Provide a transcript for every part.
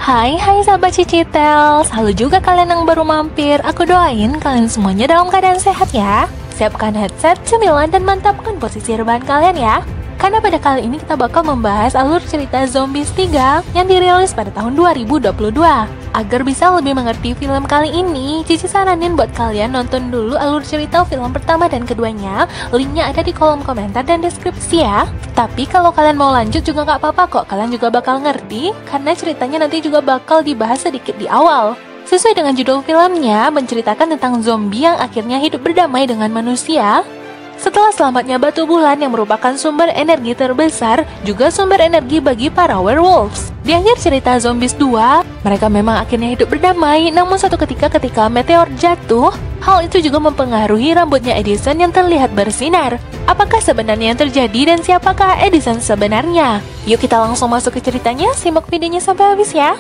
Hai sahabat Cicitel, halo juga kalian yang baru mampir. Aku doain kalian semuanya dalam keadaan sehat ya. Siapkan headset, cemilan, dan mantapkan posisi rebahan kalian ya. Karena pada kali ini kita bakal membahas alur cerita Zombies 3 yang dirilis pada tahun 2022. Agar bisa lebih mengerti film kali ini, Cici saranin buat kalian nonton dulu alur cerita film pertama dan keduanya. Linknya ada di kolom komentar dan deskripsi ya. Tapi kalau kalian mau lanjut juga nggak apa-apa kok, kalian juga bakal ngerti karena ceritanya nanti juga bakal dibahas sedikit di awal. Sesuai dengan judul filmnya, menceritakan tentang zombie yang akhirnya hidup berdamai dengan manusia setelah selamatnya batu bulan yang merupakan sumber energi terbesar, juga sumber energi bagi para werewolves. Di akhir cerita Zombies 2, mereka memang akhirnya hidup berdamai, namun suatu ketika meteor jatuh, hal itu juga mempengaruhi rambutnya Edison yang terlihat bersinar. Apakah sebenarnya yang terjadi dan siapakah Edison sebenarnya? Yuk kita langsung masuk ke ceritanya, simak videonya sampai habis ya.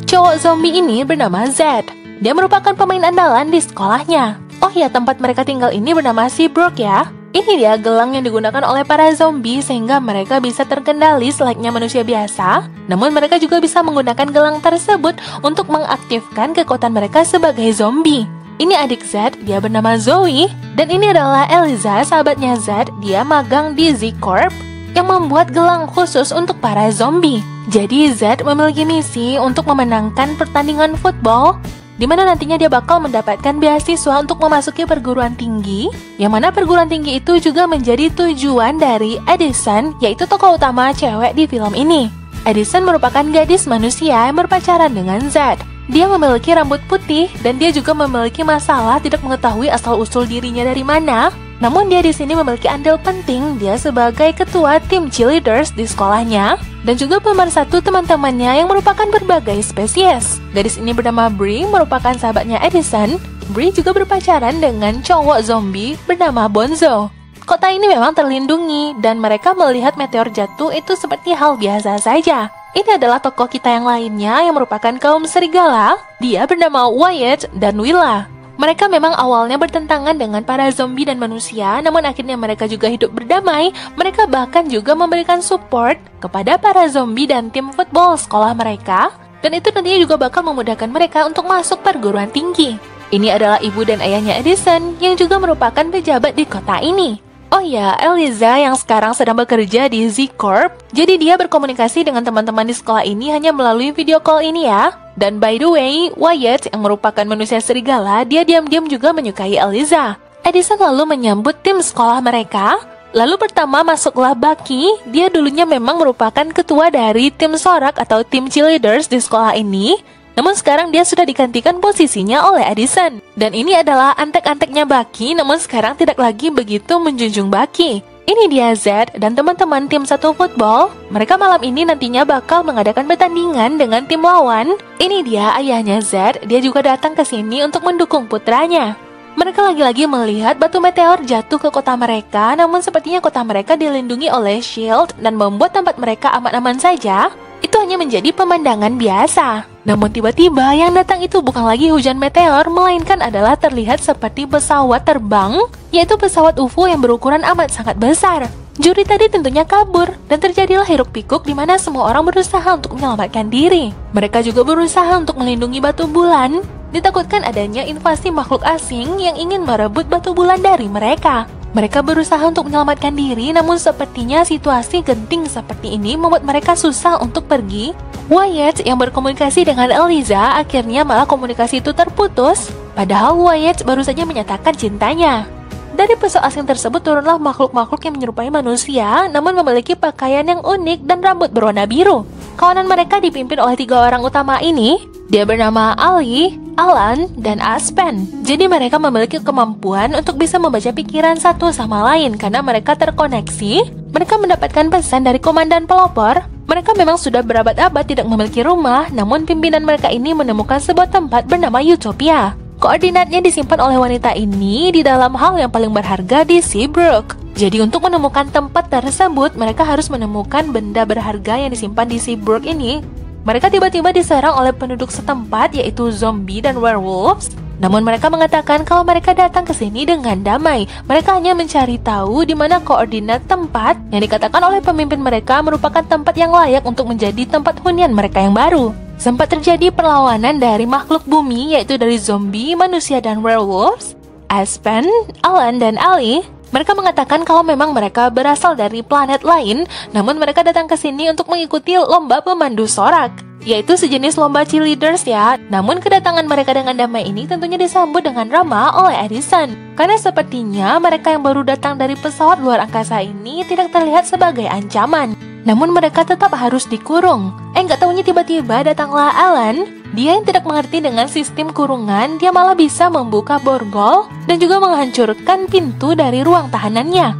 Cowok zombie ini bernama Zed. Dia merupakan pemain andalan di sekolahnya. Oh ya, tempat mereka tinggal ini bernama Seabrook ya. Ini dia gelang yang digunakan oleh para zombie sehingga mereka bisa terkendali selayaknya manusia biasa. Namun mereka juga bisa menggunakan gelang tersebut untuk mengaktifkan kekuatan mereka sebagai zombie. Ini adik Zed, dia bernama Zoe. Dan ini adalah Eliza, sahabatnya Zed. Dia magang di Z-Corp yang membuat gelang khusus untuk para zombie. Jadi Zed memiliki misi untuk memenangkan pertandingan football, di mana nantinya dia bakal mendapatkan beasiswa untuk memasuki perguruan tinggi, yang mana perguruan tinggi itu juga menjadi tujuan dari Edison, yaitu tokoh utama cewek di film ini. Edison merupakan gadis manusia yang berpacaran dengan Zed. Dia memiliki rambut putih dan dia juga memiliki masalah tidak mengetahui asal-usul dirinya dari mana. Namun dia di sini memiliki andil penting, dia sebagai ketua tim cheerleaders di sekolahnya dan juga pemersatu teman-temannya yang merupakan berbagai spesies. Gadis ini bernama Bree, merupakan sahabatnya Edison. Bree juga berpacaran dengan cowok zombie bernama Bonzo. Kota ini memang terlindungi dan mereka melihat meteor jatuh itu seperti hal biasa saja. Ini adalah tokoh kita yang lainnya yang merupakan kaum serigala. Dia bernama Wyatt dan Willa. Mereka memang awalnya bertentangan dengan para zombie dan manusia, namun akhirnya mereka juga hidup berdamai. Mereka bahkan juga memberikan support kepada para zombie dan tim football sekolah mereka. Dan itu nantinya juga bakal memudahkan mereka untuk masuk perguruan tinggi. Ini adalah ibu dan ayahnya Edison yang juga merupakan pejabat di kota ini. Oh ya, Eliza yang sekarang sedang bekerja di Z-Corp. Jadi dia berkomunikasi dengan teman-teman di sekolah ini hanya melalui video call ini ya. Dan by the way, Wyatt yang merupakan manusia serigala, dia diam-diam juga menyukai Eliza. Edison lalu menyambut tim sekolah mereka. Lalu pertama masuklah Bucky. Dia dulunya memang merupakan ketua dari tim sorak atau tim cheerleaders di sekolah ini. Namun sekarang dia sudah digantikan posisinya oleh Edison. Dan ini adalah antek-anteknya Bucky, namun sekarang tidak lagi begitu menjunjung Bucky. Ini dia Zed dan teman-teman tim satu football. Mereka malam ini nantinya bakal mengadakan pertandingan dengan tim lawan. Ini dia ayahnya Zed, dia juga datang ke sini untuk mendukung putranya. Mereka lagi-lagi melihat batu meteor jatuh ke kota mereka, namun sepertinya kota mereka dilindungi oleh shield dan membuat tempat mereka aman-aman saja. Itu hanya menjadi pemandangan biasa. Namun tiba-tiba yang datang itu bukan lagi hujan meteor, melainkan adalah terlihat seperti pesawat terbang, yaitu pesawat UFO yang berukuran amat sangat besar. Juri tadi tentunya kabur, dan terjadilah hiruk-pikuk di mana semua orang berusaha untuk menyelamatkan diri. Mereka juga berusaha untuk melindungi batu bulan, ditakutkan adanya invasi makhluk asing yang ingin merebut batu bulan dari mereka. Mereka berusaha untuk menyelamatkan diri, namun sepertinya situasi genting seperti ini membuat mereka susah untuk pergi. Wyatt yang berkomunikasi dengan Eliza, akhirnya malah komunikasi itu terputus. Padahal Wyatt baru saja menyatakan cintanya. Dari pesawat asing tersebut turunlah makhluk-makhluk yang menyerupai manusia, namun memiliki pakaian yang unik dan rambut berwarna biru. Kawanan mereka dipimpin oleh 3 orang utama ini. Dia bernama Ali, Alan, dan Aspen. Jadi mereka memiliki kemampuan untuk bisa membaca pikiran satu sama lain karena mereka terkoneksi. Mereka mendapatkan pesan dari komandan pelopor. Mereka memang sudah berabad-abad tidak memiliki rumah, namun pimpinan mereka ini menemukan sebuah tempat bernama Utopia. Koordinatnya disimpan oleh wanita ini di dalam hal yang paling berharga di Seabrook. Jadi untuk menemukan tempat tersebut, mereka harus menemukan benda berharga yang disimpan di Seabrook ini. Mereka tiba-tiba diserang oleh penduduk setempat yaitu zombie dan werewolves. Namun mereka mengatakan kalau mereka datang ke sini dengan damai. Mereka hanya mencari tahu di mana koordinat tempat yang dikatakan oleh pemimpin mereka merupakan tempat yang layak untuk menjadi tempat hunian mereka yang baru. Sempat terjadi perlawanan dari makhluk bumi yaitu dari zombie, manusia, dan werewolves. Aspen, Alan, dan Ali, mereka mengatakan kalau memang mereka berasal dari planet lain, namun mereka datang ke sini untuk mengikuti lomba pemandu sorak, yaitu sejenis lomba cheerleaders ya. Namun kedatangan mereka dengan damai ini tentunya disambut dengan ramah oleh Edison, karena sepertinya mereka yang baru datang dari pesawat luar angkasa ini tidak terlihat sebagai ancaman. Namun mereka tetap harus dikurung. Nggak taunya tiba-tiba datanglah Alan. Dia yang tidak mengerti dengan sistem kurungan, dia malah bisa membuka borgol dan juga menghancurkan pintu dari ruang tahanannya.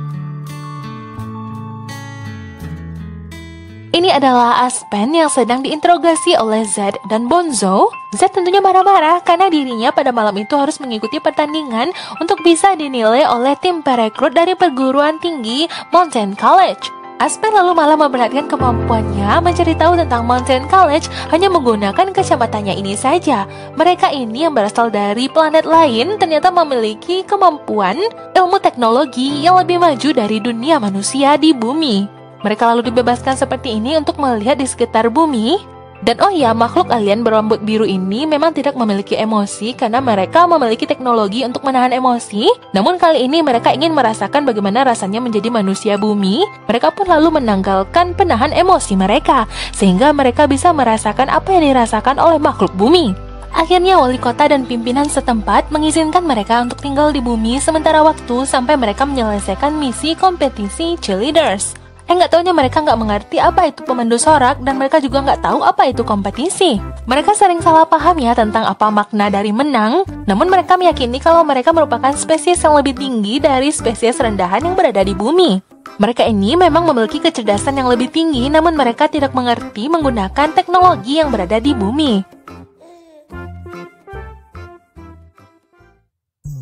Ini adalah Aspen yang sedang diinterogasi oleh Zed dan Bonzo. Zed tentunya marah-marah karena dirinya pada malam itu harus mengikuti pertandingan untuk bisa dinilai oleh tim perekrut dari perguruan tinggi Mountain College. Aspen lalu malah memperlihatkan kemampuannya mencari tahu tentang Mountain College hanya menggunakan kacamatanya ini saja. Mereka ini yang berasal dari planet lain ternyata memiliki kemampuan ilmu teknologi yang lebih maju dari dunia manusia di bumi. Mereka lalu dibebaskan seperti ini untuk melihat di sekitar bumi. Dan oh ya, makhluk alien berambut biru ini memang tidak memiliki emosi karena mereka memiliki teknologi untuk menahan emosi. Namun kali ini mereka ingin merasakan bagaimana rasanya menjadi manusia bumi. Mereka pun lalu menanggalkan penahan emosi mereka, sehingga mereka bisa merasakan apa yang dirasakan oleh makhluk bumi. Akhirnya wali kota dan pimpinan setempat mengizinkan mereka untuk tinggal di bumi sementara waktu sampai mereka menyelesaikan misi kompetisi cheerleaders. Nggak taunya mereka nggak mengerti apa itu pemandu sorak dan mereka juga nggak tahu apa itu kompetisi. Mereka sering salah paham ya tentang apa makna dari menang. Namun mereka meyakini kalau mereka merupakan spesies yang lebih tinggi dari spesies rendahan yang berada di bumi. Mereka ini memang memiliki kecerdasan yang lebih tinggi, namun mereka tidak mengerti menggunakan teknologi yang berada di bumi.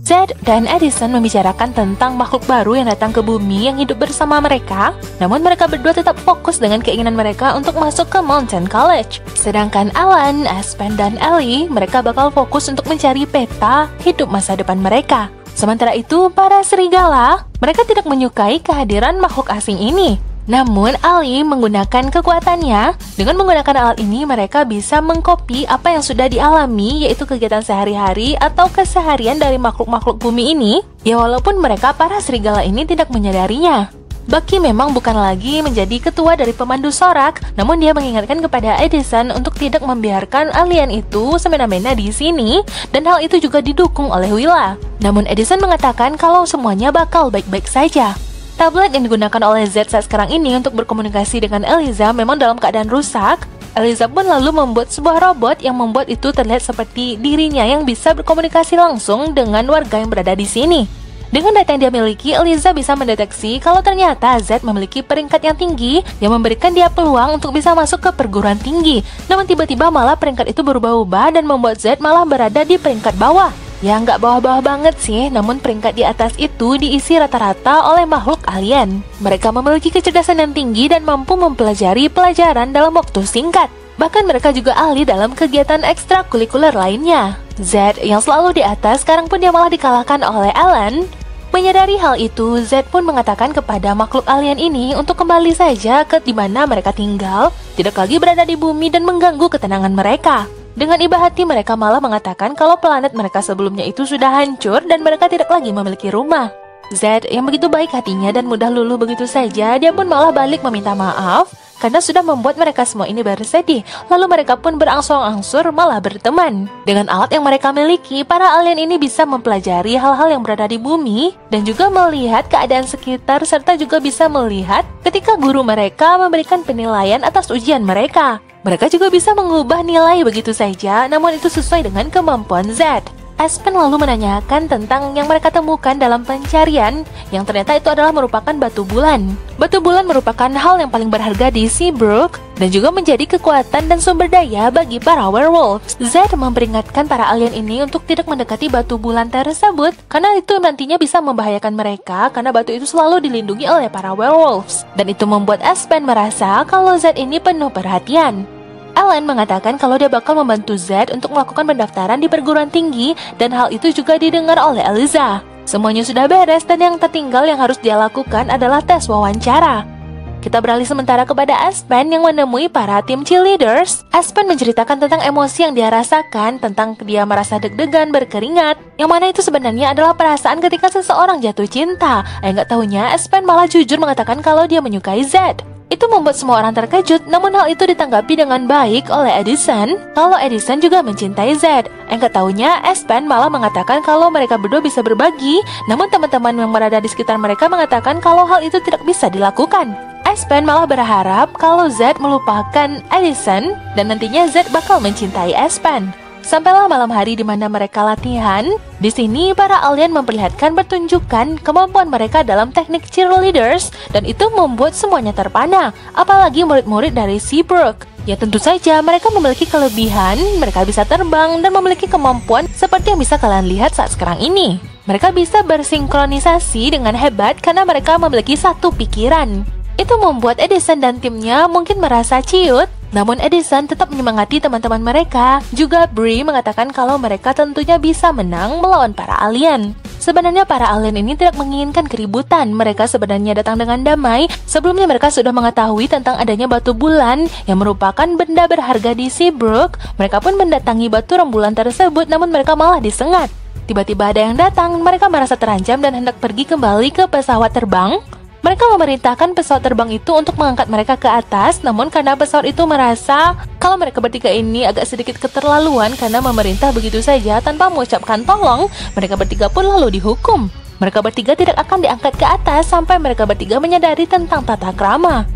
Zed dan Edison membicarakan tentang makhluk baru yang datang ke bumi yang hidup bersama mereka. Namun mereka berdua tetap fokus dengan keinginan mereka untuk masuk ke Mountain College. Sedangkan Alan, Aspen, dan Ellie, mereka bakal fokus untuk mencari peta hidup masa depan mereka. Sementara itu, para serigala, mereka tidak menyukai kehadiran makhluk asing ini. Namun, Ali menggunakan kekuatannya. Dengan menggunakan alat ini, mereka bisa mengkopi apa yang sudah dialami, yaitu kegiatan sehari-hari atau keseharian dari makhluk-makhluk bumi ini. Ya, walaupun mereka para serigala ini tidak menyadarinya. Bucky memang bukan lagi menjadi ketua dari pemandu sorak, namun dia mengingatkan kepada Edison untuk tidak membiarkan alien itu semena-mena di sini, dan hal itu juga didukung oleh Willa. Namun Edison mengatakan kalau semuanya bakal baik-baik saja. Tablet yang digunakan oleh Zed saat sekarang ini untuk berkomunikasi dengan Eliza memang dalam keadaan rusak. Eliza pun lalu membuat sebuah robot yang membuat itu terlihat seperti dirinya yang bisa berkomunikasi langsung dengan warga yang berada di sini. Dengan data yang dia miliki, Eliza bisa mendeteksi kalau ternyata Zed memiliki peringkat yang tinggi yang memberikan dia peluang untuk bisa masuk ke perguruan tinggi. Namun tiba-tiba malah peringkat itu berubah-ubah dan membuat Zed malah berada di peringkat bawah. Ya nggak bawah-bawah banget sih, namun peringkat di atas itu diisi rata-rata oleh makhluk alien. Mereka memiliki kecerdasan yang tinggi dan mampu mempelajari pelajaran dalam waktu singkat. Bahkan mereka juga ahli dalam kegiatan ekstrakurikuler lainnya. Zed yang selalu di atas, sekarang pun dia malah dikalahkan oleh Alan. Menyadari hal itu, Zed pun mengatakan kepada makhluk alien ini untuk kembali saja ke di mana mereka tinggal, tidak lagi berada di bumi dan mengganggu ketenangan mereka. Dengan iba hati mereka malah mengatakan kalau planet mereka sebelumnya itu sudah hancur dan mereka tidak lagi memiliki rumah. Zed yang begitu baik hatinya dan mudah luluh begitu saja, dia pun malah balik meminta maaf karena sudah membuat mereka semua ini bersedih. Lalu mereka pun berangsur-angsur malah berteman. Dengan alat yang mereka miliki, para alien ini bisa mempelajari hal-hal yang berada di bumi dan juga melihat keadaan sekitar serta juga bisa melihat ketika guru mereka memberikan penilaian atas ujian mereka. Mereka juga bisa mengubah nilai begitu saja, namun itu sesuai dengan kemampuan Zed. Aspen lalu menanyakan tentang yang mereka temukan dalam pencarian, yang ternyata itu adalah merupakan batu bulan. Batu bulan merupakan hal yang paling berharga di Seabrook, dan juga menjadi kekuatan dan sumber daya bagi para werewolves. Zed memperingatkan para alien ini untuk tidak mendekati batu bulan tersebut, karena itu nantinya bisa membahayakan mereka, karena batu itu selalu dilindungi oleh para werewolves. Dan itu membuat Aspen merasa kalau Zed ini penuh perhatian. Alan mengatakan kalau dia bakal membantu Z untuk melakukan pendaftaran di perguruan tinggi dan hal itu juga didengar oleh Eliza. Semuanya sudah beres dan yang tertinggal yang harus dia lakukan adalah tes wawancara. Kita beralih sementara kepada Aspen yang menemui para tim cheerleaders. Aspen menceritakan tentang emosi yang dia rasakan, tentang dia merasa deg-degan, berkeringat, yang mana itu sebenarnya adalah perasaan ketika seseorang jatuh cinta. Nggak tahunya Aspen malah jujur mengatakan kalau dia menyukai Z. Itu membuat semua orang terkejut, namun hal itu ditanggapi dengan baik oleh Edison kalau Edison juga mencintai Z. Nggak tahunya Aspen malah mengatakan kalau mereka berdua bisa berbagi, namun teman-teman yang berada di sekitar mereka mengatakan kalau hal itu tidak bisa dilakukan. Aspen malah berharap kalau Z melupakan Edison dan nantinya Z bakal mencintai Aspen. Sampailah malam hari di mana mereka latihan. Di sini para alien memperlihatkan pertunjukan kemampuan mereka dalam teknik cheerleaders dan itu membuat semuanya terpana, apalagi murid-murid dari Seabrook. Ya tentu saja mereka memiliki kelebihan, mereka bisa terbang dan memiliki kemampuan seperti yang bisa kalian lihat saat sekarang ini. Mereka bisa bersinkronisasi dengan hebat karena mereka memiliki satu pikiran. Itu membuat Edison dan timnya mungkin merasa ciut, namun Edison tetap menyemangati teman-teman mereka. Juga Bree mengatakan kalau mereka tentunya bisa menang melawan para alien. Sebenarnya para alien ini tidak menginginkan keributan, mereka sebenarnya datang dengan damai. Sebelumnya mereka sudah mengetahui tentang adanya batu bulan yang merupakan benda berharga di Seabrook. Mereka pun mendatangi batu rembulan tersebut, namun mereka malah disengat. Tiba-tiba ada yang datang, mereka merasa terancam dan hendak pergi kembali ke pesawat terbang. Mereka memerintahkan pesawat terbang itu untuk mengangkat mereka ke atas, namun karena pesawat itu merasa kalau mereka bertiga ini agak sedikit keterlaluan karena memerintah begitu saja tanpa mengucapkan tolong, mereka bertiga pun lalu dihukum. Mereka bertiga tidak akan diangkat ke atas sampai mereka bertiga menyadari tentang tata krama.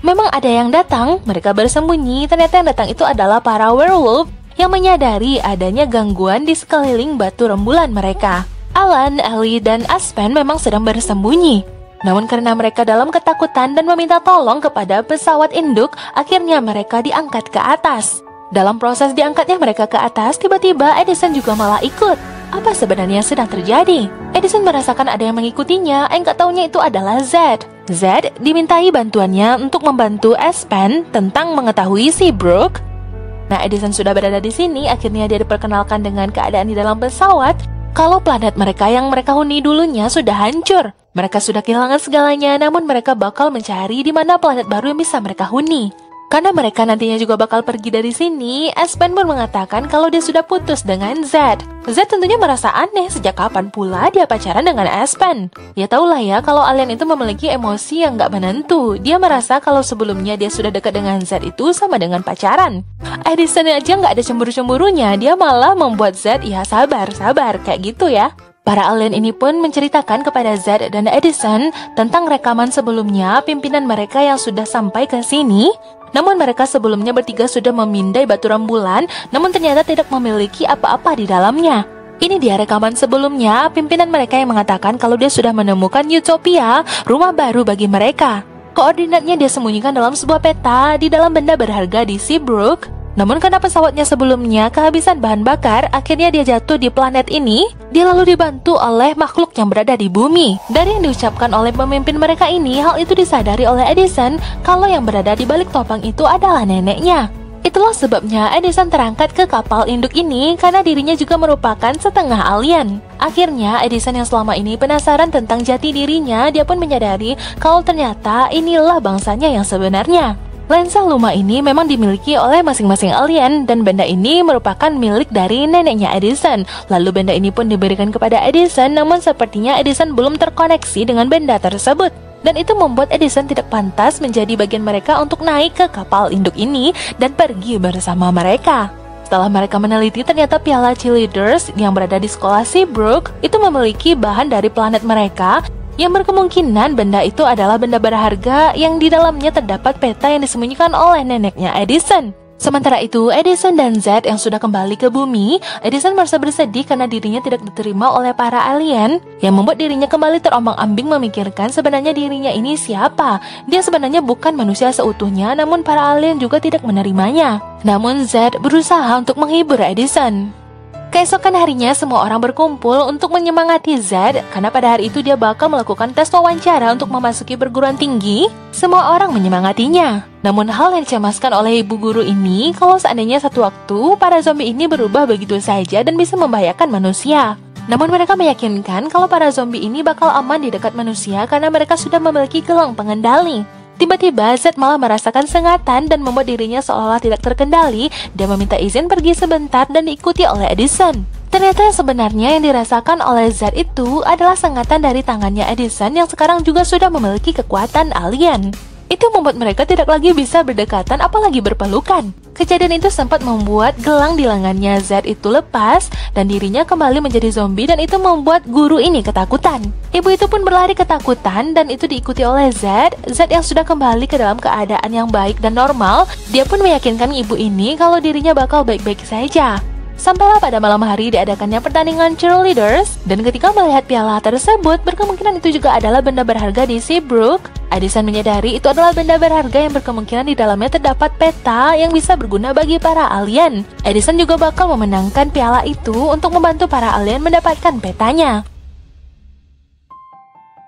Memang ada yang datang, mereka bersembunyi, ternyata yang datang itu adalah para werewolf yang menyadari adanya gangguan di sekeliling batu rembulan mereka. Alan, Ellie, dan Aspen memang sedang bersembunyi. Namun karena mereka dalam ketakutan dan meminta tolong kepada pesawat induk, akhirnya mereka diangkat ke atas. Dalam proses diangkatnya mereka ke atas, tiba-tiba Edison juga malah ikut. Apa sebenarnya sedang terjadi? Edison merasakan ada yang mengikutinya, nggak taunya itu adalah Z. Z dimintai bantuannya untuk membantu Aspen tentang mengetahui Seabrook. Nah, Edison sudah berada di sini, akhirnya dia diperkenalkan dengan keadaan di dalam pesawat. Kalau planet mereka yang mereka huni dulunya sudah hancur. Mereka sudah kehilangan segalanya, namun mereka bakal mencari di mana planet baru yang bisa mereka huni. Karena mereka nantinya juga bakal pergi dari sini, Aspen pun mengatakan kalau dia sudah putus dengan Z. Z tentunya merasa aneh sejak kapan pula dia pacaran dengan Aspen. Ya tahulah ya kalau alien itu memiliki emosi yang gak menentu. Dia merasa kalau sebelumnya dia sudah dekat dengan Z itu sama dengan pacaran. Edison aja gak ada cemburu-cemburunya, dia malah membuat Z ya sabar kayak gitu ya. Para alien ini pun menceritakan kepada Z dan Edison tentang rekaman sebelumnya pimpinan mereka yang sudah sampai ke sini. Namun mereka sebelumnya bertiga sudah memindai batu rembulan, namun ternyata tidak memiliki apa-apa di dalamnya. Ini dia rekaman sebelumnya pimpinan mereka yang mengatakan kalau dia sudah menemukan Utopia, rumah baru bagi mereka. Koordinatnya dia sembunyikan dalam sebuah peta di dalam benda berharga di Seabrook. Namun karena pesawatnya sebelumnya kehabisan bahan bakar, akhirnya dia jatuh di planet ini. Dia lalu dibantu oleh makhluk yang berada di bumi. Dari yang diucapkan oleh pemimpin mereka ini, hal itu disadari oleh Edison kalau yang berada di balik topeng itu adalah neneknya. Itulah sebabnya Edison terangkat ke kapal induk ini karena dirinya juga merupakan setengah alien. Akhirnya Edison yang selama ini penasaran tentang jati dirinya, dia pun menyadari kalau ternyata inilah bangsanya yang sebenarnya. Lensa Luma ini memang dimiliki oleh masing-masing alien dan benda ini merupakan milik dari neneknya Edison. Lalu benda ini pun diberikan kepada Edison, namun sepertinya Edison belum terkoneksi dengan benda tersebut. Dan itu membuat Edison tidak pantas menjadi bagian mereka untuk naik ke kapal induk ini dan pergi bersama mereka. Setelah mereka meneliti, ternyata piala cheerleaders yang berada di sekolah Seabrook itu memiliki bahan dari planet mereka, yang berkemungkinan benda itu adalah benda berharga yang di dalamnya terdapat peta yang disembunyikan oleh neneknya Edison. Sementara itu, Edison dan Z yang sudah kembali ke bumi, Edison merasa bersedih karena dirinya tidak diterima oleh para alien, yang membuat dirinya kembali terombang-ambing memikirkan sebenarnya dirinya ini siapa. Dia sebenarnya bukan manusia seutuhnya, namun para alien juga tidak menerimanya. Namun Z berusaha untuk menghibur Edison. Keesokan harinya semua orang berkumpul untuk menyemangati Z karena pada hari itu dia bakal melakukan tes wawancara untuk memasuki perguruan tinggi. Semua orang menyemangatinya. Namun hal yang dicemaskan oleh ibu guru ini kalau seandainya satu waktu para zombie ini berubah begitu saja dan bisa membahayakan manusia. Namun mereka meyakinkan kalau para zombie ini bakal aman di dekat manusia karena mereka sudah memiliki gelang pengendali. Tiba-tiba Z malah merasakan sengatan dan membuat dirinya seolah tidak terkendali. Dia meminta izin pergi sebentar dan diikuti oleh Edison. Ternyata yang sebenarnya yang dirasakan oleh Z itu adalah sengatan dari tangannya Edison yang sekarang juga sudah memiliki kekuatan alien. Itu membuat mereka tidak lagi bisa berdekatan apalagi berpelukan. Kejadian itu sempat membuat gelang di lengannya Z itu lepas dan dirinya kembali menjadi zombie dan itu membuat guru ini ketakutan. Ibu itu pun berlari ketakutan dan itu diikuti oleh Z. Z yang sudah kembali ke dalam keadaan yang baik dan normal, dia pun meyakinkan ibu ini kalau dirinya bakal baik-baik saja. Sampailah pada malam hari diadakannya pertandingan cheerleaders, dan ketika melihat piala tersebut, berkemungkinan itu juga adalah benda berharga di Seabrook. Edison menyadari itu adalah benda berharga yang berkemungkinan di dalamnya terdapat peta yang bisa berguna bagi para alien. Edison juga bakal memenangkan piala itu untuk membantu para alien mendapatkan petanya.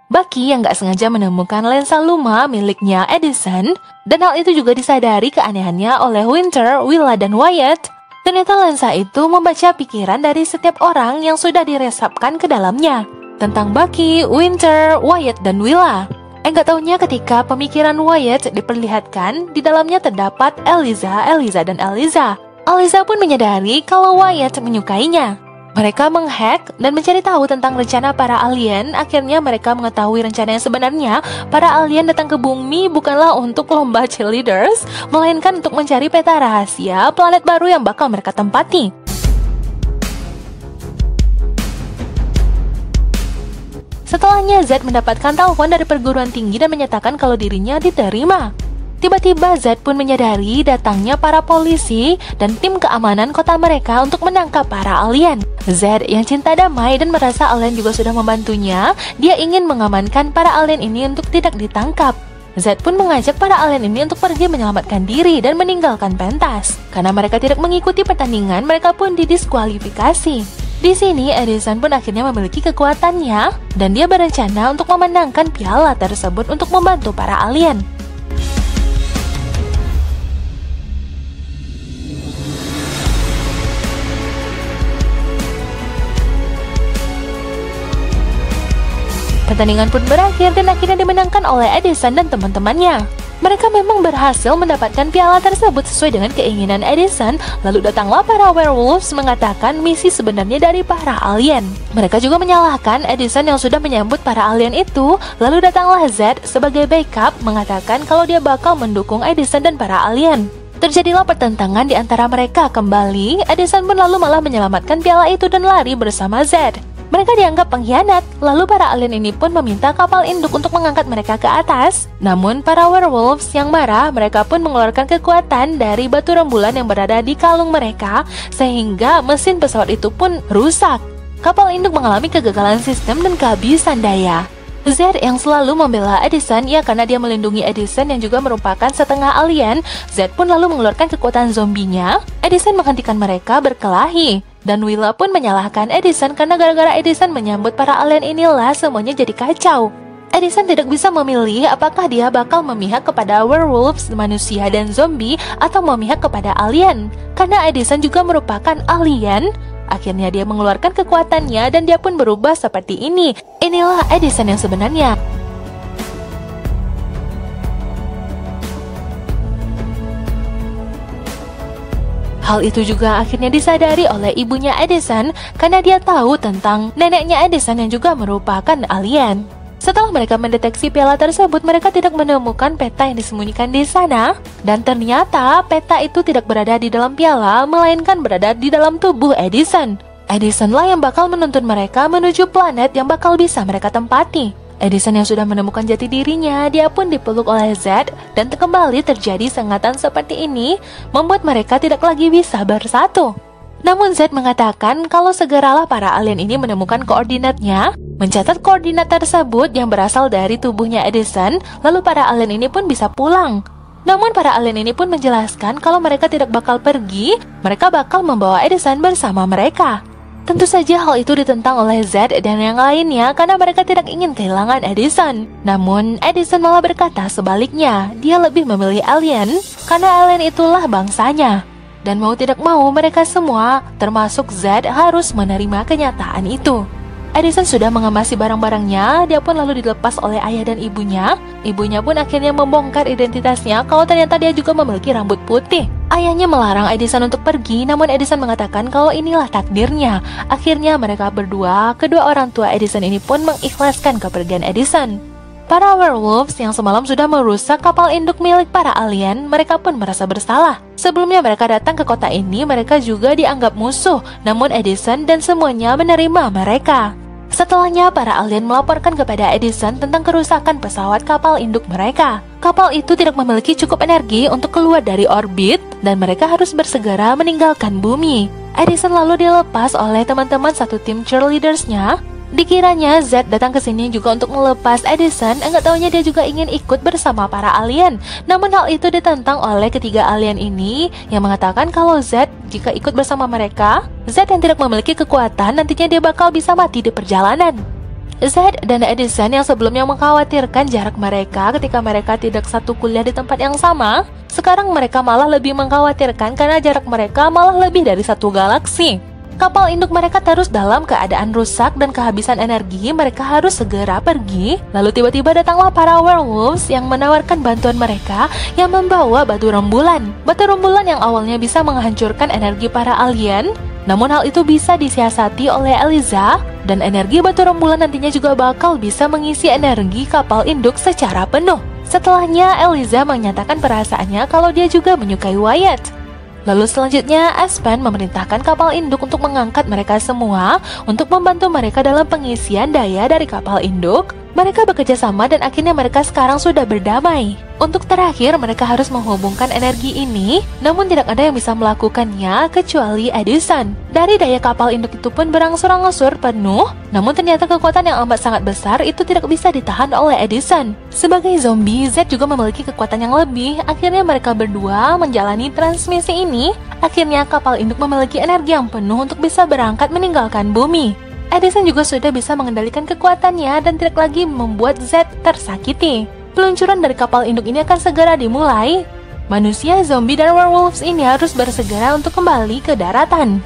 Bucky yang gak sengaja menemukan lensa Luma miliknya Edison, dan hal itu juga disadari keanehannya oleh Winter, Willa, dan Wyatt. Ternyata lensa itu membaca pikiran dari setiap orang yang sudah diresapkan ke dalamnya tentang Bucky, Winter, Wyatt, dan Willa. Gak taunya ketika pemikiran Wyatt diperlihatkan, di dalamnya terdapat Eliza, dan Eliza. Eliza pun menyadari kalau Wyatt menyukainya. Mereka menghack dan mencari tahu tentang rencana para alien. Akhirnya mereka mengetahui rencana yang sebenarnya. Para alien datang ke bumi bukanlah untuk lomba cheerleaders, melainkan untuk mencari peta rahasia planet baru yang bakal mereka tempati. Setelahnya Z mendapatkan telepon dari perguruan tinggi dan menyatakan kalau dirinya diterima. Tiba-tiba Z pun menyadari datangnya para polisi dan tim keamanan kota mereka untuk menangkap para alien. Z yang cinta damai dan merasa alien juga sudah membantunya, dia ingin mengamankan para alien ini untuk tidak ditangkap. Z pun mengajak para alien ini untuk pergi menyelamatkan diri dan meninggalkan pentas. Karena mereka tidak mengikuti pertandingan, mereka pun didiskualifikasi. Di sini Edison pun akhirnya memiliki kekuatannya dan dia berencana untuk memenangkan piala tersebut untuk membantu para alien. Pertandingan pun berakhir dan akhirnya dimenangkan oleh Edison dan teman-temannya. Mereka memang berhasil mendapatkan piala tersebut sesuai dengan keinginan Edison. Lalu datanglah para werewolves mengatakan misi sebenarnya dari para alien. Mereka juga menyalahkan Edison yang sudah menyambut para alien itu. Lalu datanglah Z sebagai backup mengatakan kalau dia bakal mendukung Edison dan para alien. Terjadilah pertentangan di antara mereka kembali. Edison pun lalu malah menyelamatkan piala itu dan lari bersama Z. Mereka dianggap pengkhianat, lalu para alien ini pun meminta kapal induk untuk mengangkat mereka ke atas. Namun para werewolves yang marah, mereka pun mengeluarkan kekuatan dari batu rembulan yang berada di kalung mereka, sehingga mesin pesawat itu pun rusak. Kapal induk mengalami kegagalan sistem dan kehabisan daya. Z yang selalu membela Edison, ya karena dia melindungi Edison yang juga merupakan setengah alien, Z pun lalu mengeluarkan kekuatan zombinya. Edison menghentikan mereka berkelahi. Dan Willa pun menyalahkan Edison karena gara-gara Edison menyambut para alien inilah semuanya jadi kacau. Edison tidak bisa memilih apakah dia bakal memihak kepada werewolves, manusia dan zombie atau memihak kepada alien. Karena Edison juga merupakan alien, akhirnya dia mengeluarkan kekuatannya dan dia pun berubah seperti ini. Inilah Edison yang sebenarnya. Hal itu juga akhirnya disadari oleh ibunya Edison karena dia tahu tentang neneknya Edison yang juga merupakan alien. Setelah mereka mendeteksi piala tersebut, mereka tidak menemukan peta yang disembunyikan di sana. Dan ternyata peta itu tidak berada di dalam piala, melainkan berada di dalam tubuh Edison. Edison lah yang bakal menuntun mereka menuju planet yang bakal bisa mereka tempati. Edison yang sudah menemukan jati dirinya, dia pun dipeluk oleh Z dan kembali terjadi sengatan seperti ini, membuat mereka tidak lagi bisa bersatu. Namun Z mengatakan kalau segeralah para alien ini menemukan koordinatnya, mencatat koordinat tersebut yang berasal dari tubuhnya Edison, lalu para alien ini pun bisa pulang. Namun para alien ini pun menjelaskan kalau mereka tidak bakal pergi, mereka bakal membawa Edison bersama mereka. Tentu saja hal itu ditentang oleh Z dan yang lainnya karena mereka tidak ingin kehilangan Edison. Namun, Edison malah berkata sebaliknya, dia lebih memilih alien karena alien itulah bangsanya. Dan mau tidak mau, mereka semua, termasuk Z, harus menerima kenyataan itu. Edison sudah mengemasi barang-barangnya, dia pun lalu dilepas oleh ayah dan ibunya. Ibunya pun akhirnya membongkar identitasnya kalau ternyata dia juga memiliki rambut putih. Ayahnya melarang Edison untuk pergi, namun Edison mengatakan kalau inilah takdirnya. Akhirnya mereka berdua, kedua orang tua Edison ini pun mengikhlaskan kepergian Edison. Para werewolves yang semalam sudah merusak kapal induk milik para alien, mereka pun merasa bersalah. Sebelumnya mereka datang ke kota ini, mereka juga dianggap musuh, namun Edison dan semuanya menerima mereka. Setelahnya, para alien melaporkan kepada Edison tentang kerusakan pesawat kapal induk mereka. Kapal itu tidak memiliki cukup energi untuk keluar dari orbit, dan mereka harus bersegera meninggalkan bumi. Edison lalu dilepas oleh teman-teman satu tim cheerleadersnya. Dikiranya Z datang ke sini juga untuk melepas Edison, enggak taunya dia juga ingin ikut bersama para alien. Namun hal itu ditentang oleh ketiga alien ini yang mengatakan kalau Z jika ikut bersama mereka, Z yang tidak memiliki kekuatan nantinya dia bakal bisa mati di perjalanan. Z dan Edison yang sebelumnya mengkhawatirkan jarak mereka ketika mereka tidak satu kuliah di tempat yang sama, sekarang mereka malah lebih mengkhawatirkan karena jarak mereka malah lebih dari satu galaksi. Kapal induk mereka terus dalam keadaan rusak dan kehabisan energi, mereka harus segera pergi. Lalu tiba-tiba datanglah para werewolves yang menawarkan bantuan mereka yang membawa batu rembulan. Batu rembulan yang awalnya bisa menghancurkan energi para alien, namun hal itu bisa disiasati oleh Eliza, dan energi batu rembulan nantinya juga bakal bisa mengisi energi kapal induk secara penuh. Setelahnya, Eliza menyatakan perasaannya kalau dia juga menyukai Wyatt. Lalu selanjutnya, Aspen memerintahkan kapal induk untuk mengangkat mereka semua untuk membantu mereka dalam pengisian daya dari kapal induk. Mereka bekerja sama dan akhirnya mereka sekarang sudah berdamai. Untuk terakhir, mereka harus menghubungkan energi ini, namun tidak ada yang bisa melakukannya kecuali Edison. Dari daya kapal induk itu pun berangsur-angsur penuh, namun ternyata kekuatan yang amat sangat besar itu tidak bisa ditahan oleh Edison. Sebagai zombie, Z juga memiliki kekuatan yang lebih. Akhirnya mereka berdua menjalani transmisi ini. Akhirnya kapal induk memiliki energi yang penuh untuk bisa berangkat meninggalkan bumi. Edison juga sudah bisa mengendalikan kekuatannya dan tidak lagi membuat Z tersakiti. Peluncuran dari kapal induk ini akan segera dimulai. Manusia, zombie, dan werewolves ini harus bersegera untuk kembali ke daratan.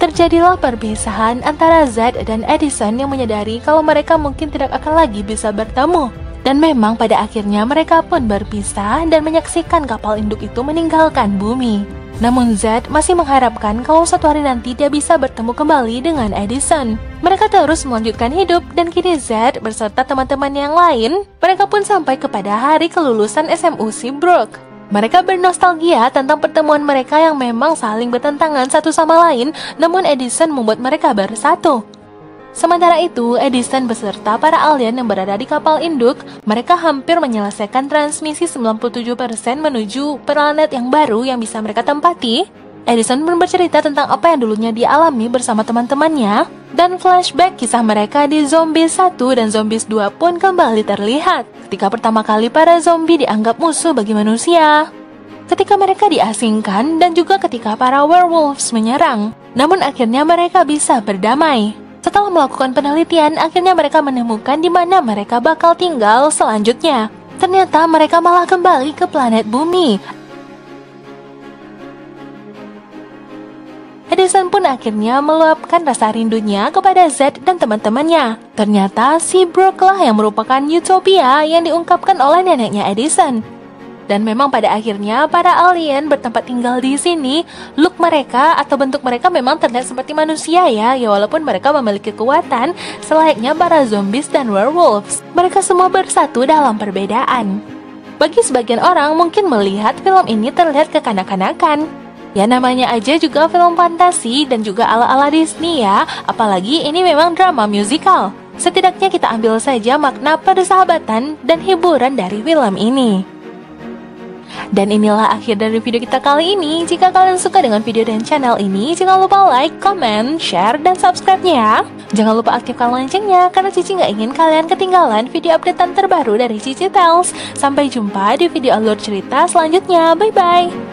Terjadilah perpisahan antara Z dan Edison yang menyadari kalau mereka mungkin tidak akan lagi bisa bertemu. Dan memang pada akhirnya mereka pun berpisah dan menyaksikan kapal induk itu meninggalkan bumi. Namun Z masih mengharapkan kalau suatu hari nanti dia bisa bertemu kembali dengan Edison. Mereka terus melanjutkan hidup dan kini Z beserta teman-teman yang lain, mereka pun sampai kepada hari kelulusan SMU Seabrook. Mereka bernostalgia tentang pertemuan mereka yang memang saling bertentangan satu sama lain, namun Edison membuat mereka bersatu. Sementara itu, Edison beserta para alien yang berada di kapal induk, mereka hampir menyelesaikan transmisi 97% menuju planet yang baru yang bisa mereka tempati. Edison pun bercerita tentang apa yang dulunya dialami bersama teman-temannya, dan flashback kisah mereka di Zombies 1 dan Zombies 2 pun kembali terlihat. Ketika pertama kali para zombie dianggap musuh bagi manusia, ketika mereka diasingkan, dan juga ketika para werewolves menyerang. Namun akhirnya mereka bisa berdamai. Setelah melakukan penelitian, akhirnya mereka menemukan di mana mereka bakal tinggal selanjutnya. Ternyata mereka malah kembali ke planet bumi. Edison pun akhirnya meluapkan rasa rindunya kepada Z dan teman-temannya. Ternyata Seabrook lah yang merupakan utopia yang diungkapkan oleh neneknya Edison. Dan memang pada akhirnya para alien bertempat tinggal di sini. Look mereka atau bentuk mereka memang terlihat seperti manusia ya walaupun mereka memiliki kekuatan selayaknya para zombies dan werewolves. Mereka semua bersatu dalam perbedaan. Bagi sebagian orang mungkin melihat film ini terlihat kekanak-kanakan. Ya namanya aja juga film fantasi dan juga ala-ala Disney ya. Apalagi ini memang drama musical. Setidaknya kita ambil saja makna persahabatan dan hiburan dari film ini. Dan inilah akhir dari video kita kali ini. Jika kalian suka dengan video dan channel ini, jangan lupa like, comment, share, dan subscribe-nya ya. Jangan lupa aktifkan loncengnya, karena Cici nggak ingin kalian ketinggalan video updatean terbaru dari Cici Tales. Sampai jumpa di video alur cerita selanjutnya. Bye-bye!